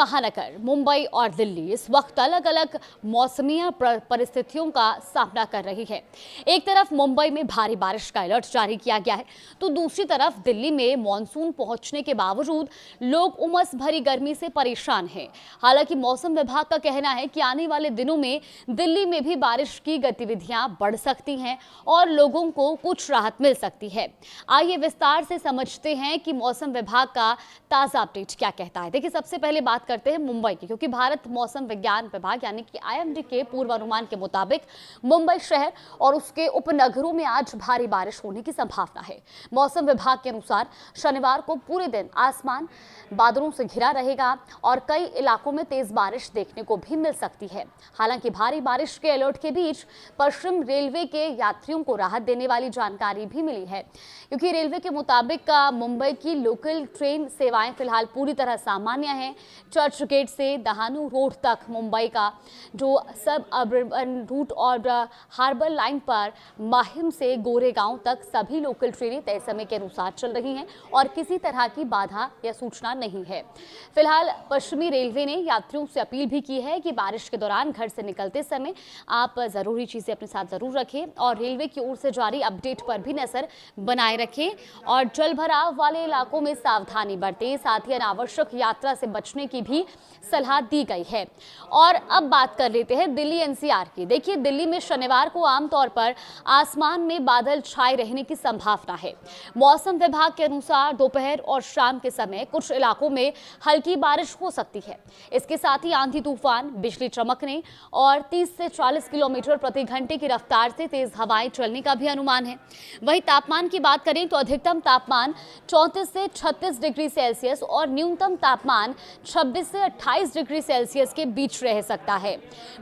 महानगर मुंबई और दिल्ली इस वक्त अलग अलग मौसमी परिस्थितियों का सामना कर रही है। एक तरफ मुंबई में भारी बारिश का अलर्ट जारी किया गया है, तो दूसरी तरफ दिल्ली में मॉनसून पहुंचने के बावजूद लोग उमस भरी गर्मी से परेशान हैं। हालांकि मौसम विभाग का कहना है कि आने वाले दिनों में दिल्ली में भी बारिश की गतिविधियां बढ़ सकती हैं और लोगों को कुछ राहत मिल सकती है। आइए विस्तार से समझते हैं कि मौसम विभाग का ताजा अपडेट क्या कहता है। देखिए, सबसे पहले बात करते हैं मुंबई की, क्योंकि भारत मौसम विज्ञान विभाग यानी कि आईएमडी के पूर्वानुमान के मुताबिक मुंबई शहर और उसके उपनगरों में आज भारी बारिश होने की संभावना है। मौसम विभाग के अनुसार शनिवार को पूरे दिन आसमान बादलों से घिरा रहेगा और कई इलाकों में तेज बारिश देखने को भी मिल सकती है। हालांकि भारी बारिश के अलर्ट के बीच पश्चिम रेलवे के यात्रियों को राहत देने वाली जानकारी भी मिली है, क्योंकि रेलवे के मुताबिक मुंबई की लोकल ट्रेन सेवाएं फिलहाल पूरी तरह सामान्य हैं। चर्च गेट से दहानू रोड तक मुंबई का जो सब अर्बन रूट और हार्बर लाइन पर माहिम से गोरेगांव तक सभी लोकल ट्रेनें तय समय के अनुसार चल रही हैं और किसी तरह की बाधा या सूचना नहीं है। फिलहाल पश्चिमी रेलवे ने यात्रियों से अपील भी की है कि बारिश के दौरान घर से निकलते समय आप जरूरी चीजें अपने साथ जरूर रखें और रेलवे की ओर से जारी अपडेट पर भी नजर बनाए रखें और जल भराव वाले इलाकों में सावधानी बरतें। साथ ही अनावश्यक यात्रा से बचने की भी सलाह दी गई है। और अब बात कर लेते हैं दिल्ली एनसीआर की। देखिए, दिल्ली में शनिवार को आमतौर पर आसमान में बादल छाए रहने की संभावना है। मौसम विभाग के अनुसार दोपहर और शाम के समय कुछ इलाकों में हल्की बारिश हो सकती है। इसके साथ ही आंधी तूफान, बिजली चमकने और 30 से 40 किलोमीटर प्रति घंटे की रफ्तार से तेज हवाएं चलने का भी अनुमान है। वहीं तापमान की बात करें तो अधिकतम तापमान 34 से 36 डिग्री सेल्सियस और न्यूनतम तापमान 26 से 28 डिग्री सेल्सियस के बीच रह सकता है।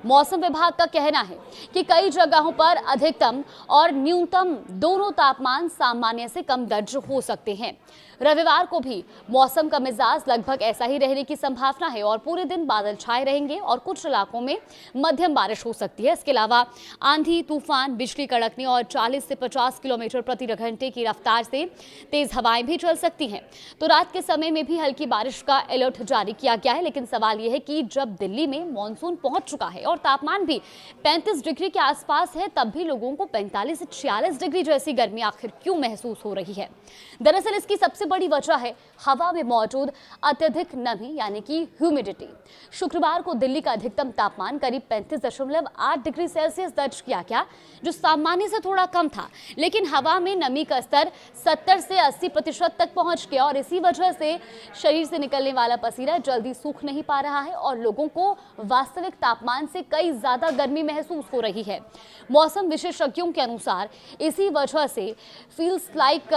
मौसम विभाग का कहना है कि कई जगहों पर अधिकतम और न्यूनतम दोनों तापमान सामान्य से कम दर्ज हो सकते हैं। रविवार को भी मौसम का मिजाज लगभग ऐसा ही रहने की संभावना है और पूरे दिन बादल छाए रहेंगे और कुछ इलाकों में मध्यम बारिश हो सकती है। इसके अलावा आंधी तूफान, बिजली कड़कने और 40 से 50 किलोमीटर प्रति घंटे की रफ्तार से तेज हवाएं भी चल सकती हैं। तो रात के समय में भी हल्की बारिश का अलर्ट जारी किया गया है। लेकिन सवाल यह है कि जब दिल्ली में मॉनसून पहुंच चुका है और तापमान भी 35 डिग्री के आसपास है, तब भी लोगों को 45 से 46 डिग्री जैसी गर्मी आखिर क्यों महसूस हो रही है? दरअसल इसकी सबसे बड़ी वजह है हवा में मौजूद अत्यधिक नमी यानी कि ह्यूमिडिटी। शुक्रवार को दिल्ली का अधिकतम तापमान करीब 35.8 डिग्री सेल्सियस दर्ज किया गया, जो सामान्य से थोड़ा कम था। लेकिन हवा में नमी का स्तर 70 से 80% तक पहुंच गया और इसी वजह से शरीर से निकलने वाला पसीना जल्दी सूख नहीं पा रहा है और लोगों को वास्तविक तापमान से कई ज्यादा गर्मी महसूस हो रही है। मौसम विशेषज्ञों के अनुसार इसी वजह से फील्स लाइक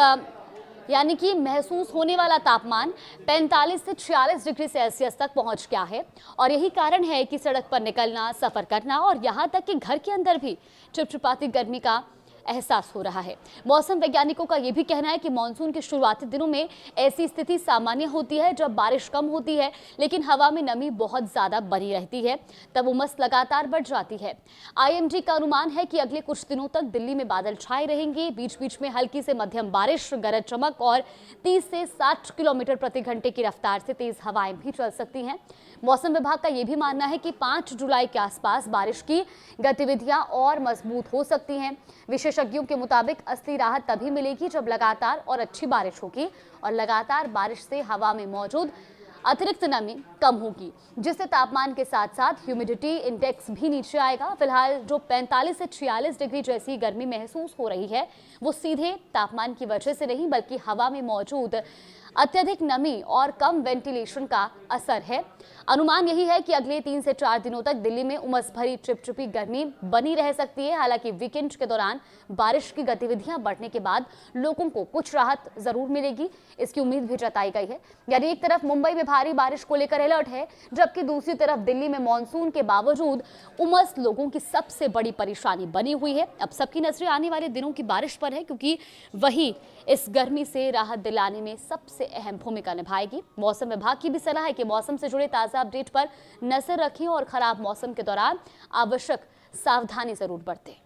यानी कि महसूस होने वाला तापमान 45 से 46 डिग्री सेल्सियस तक पहुंच गया है और यही कारण है कि सड़क पर निकलना, सफर करना और यहां तक कि घर के अंदर भी चिपचिपाती गर्मी का एहसास हो रहा है। मौसम वैज्ञानिकों का यह भी कहना है कि मानसून के शुरुआती दिनों में ऐसी स्थिति सामान्य होती है जब बारिश कम होती है लेकिन हवा में नमी बहुत ज्यादा बनी रहती है, तब उमस लगातार बढ़ जाती है। आईएमडी का अनुमान है कि अगले कुछ दिनों तक दिल्ली में बादल छाए रहेंगे। बीच बीच में हल्की से मध्यम बारिश, गरज चमक और 30 से 60 किलोमीटर प्रति घंटे की रफ्तार से तेज हवाएं भी चल सकती हैं। मौसम विभाग का यह भी मानना है कि 5 जुलाई के आसपास बारिश की गतिविधियां और मजबूत हो सकती हैं। विशेषज्ञों के मुताबिक असली राहत तभी मिलेगी जब लगातार और अच्छी बारिश होगी और लगातार बारिश से हवा में मौजूद अतिरिक्त नमी कम होगी, जिससे तापमान के साथ साथ ह्यूमिडिटी इंडेक्स भी नीचे आएगा। फिलहाल जो 45 से 46 डिग्री जैसी गर्मी महसूस हो रही है, वो सीधे तापमान की वजह से नहीं बल्कि हवा में मौजूद अत्यधिक नमी और कम वेंटिलेशन का असर है। अनुमान यही है कि अगले 3 से 4 दिनों तक दिल्ली में उमस भरी चिपचिपी गर्मी बनी रह सकती है। हालांकि वीकेंड के दौरान बारिश की गतिविधियां बढ़ने के बाद लोगों को कुछ राहत जरूर मिलेगी, इसकी उम्मीद भी जताई गई है। यानी एक तरफ मुंबई में भारी बारिश को लेकर अलर्ट है, जबकि दूसरी तरफ दिल्ली में मानसून के बावजूद उमस लोगों की सबसे बड़ी परेशानी बनी हुई है। अब सबकी नजरें आने वाले दिनों की बारिश पर है, क्योंकि वही इस गर्मी से राहत दिलाने में सबसे अहम भूमिका निभाएगी। मौसम विभाग की भी सलाह है कि मौसम से जुड़े ताजा अपडेट पर नजर रखें और खराब मौसम के दौरान आवश्यक सावधानी जरूर बरतें।